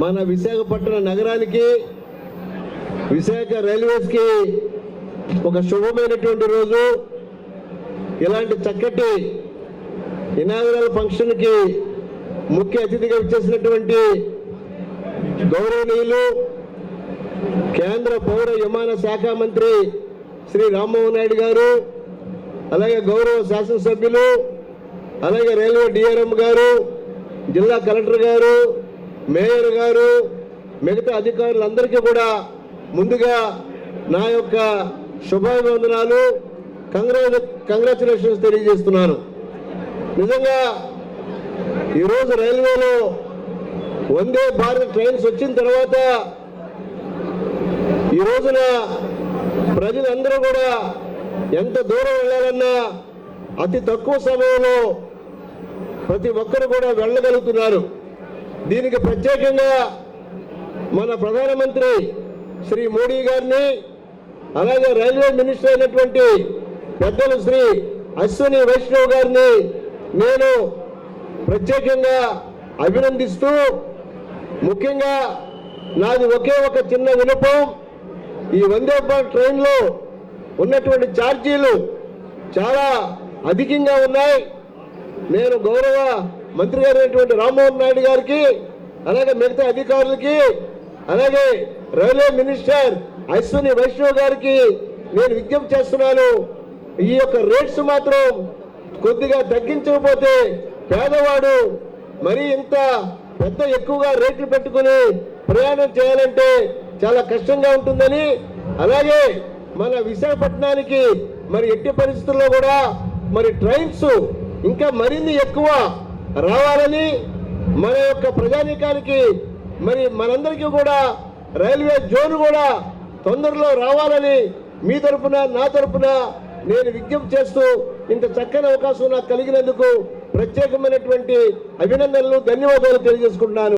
మన విశాఖపట్నం నగరానికి విశాఖ రైల్వేస్ కి ఒక శుభమైనటువంటి రోజు. ఇలాంటి చక్కటి ఇనాగరల్ ఫంక్షన్ కి ముఖ్య అతిథిగా వచ్చేసినటువంటి గౌరవనీయులు కేంద్ర పౌర విమాన శాఖ మంత్రి శ్రీ రామ్మోహన్ నాయుడు గారు, అలాగే గౌరవ శాసనసభ్యులు, అలాగే రైల్వే డిఆర్ఎం గారు, జిల్లా కలెక్టర్ గారు, మేయర్ గారు, మిగతా అధికారులందరికీ కూడా ముందుగా నా యొక్క శుభాభివందనాలు, కంగ్రాచులేషన్స్ తెలియజేస్తున్నాను. నిజంగా ఈరోజు రైల్వేలో వందే భారత్ ట్రైన్స్ వచ్చిన తర్వాత ఈ రోజున ప్రజలందరూ కూడా ఎంత దూరం వెళ్ళాలన్నా అతి తక్కువ సమయంలో ప్రతి ఒక్కరు కూడా వెళ్ళగలుగుతున్నారు. దీనికి ప్రత్యేకంగా మన ప్రధానమంత్రి శ్రీ మోడీ గారిని, అలాగే రైల్వే మినిస్టర్ అయినటువంటి పెద్దలు శ్రీ అశ్విని వైష్ణవ్ గారిని నేను ప్రత్యేకంగా అభినందిస్తూ, ముఖ్యంగా నాది ఒకే ఒక చిన్న విన్నపం. ఈ వందే భారత్ ట్రైన్లో ఉన్నటువంటి ఛార్జీలు చాలా అధికంగా ఉన్నాయి. నేను గౌరవ మంత్రి గారు అయినటువంటి రామ్మోహన్ నాయుడు గారికి, అలాగే మిగతా అధికారులకి, అలాగే రైల్వే మినిస్టర్ అశ్విని వైష్ణవ్ గారికి నేను విజ్ఞప్తి చేస్తున్నాను. ఈ యొక్క రేట్స్ మాత్రం కొద్దిగా తగ్గించకపోతే పేదవాడు మరి ఇంత పెద్ద ఎక్కువగా రేట్లు పెట్టుకుని ప్రయాణం చేయాలంటే చాలా కష్టంగా ఉంటుందని, అలాగే మన విశాఖపట్నానికి మరి ఎట్టి పరిస్థితుల్లో కూడా మరి ట్రైన్స్ ఇంకా మరిన్ని ఎక్కువ రావాలని, మన యొక్క ప్రజానీకానికి మరి మనందరికీ కూడా రైల్వే జోన్ కూడా తొందరలో రావాలని మీ తరపున నా తరపున నేను విజ్ఞప్తి చేస్తూ, ఇంత చక్కని అవకాశం నాకు కలిగినందుకు ప్రత్యేకమైనటువంటి అభినందనలు, ధన్యవాదాలు తెలియజేసుకుంటున్నాను.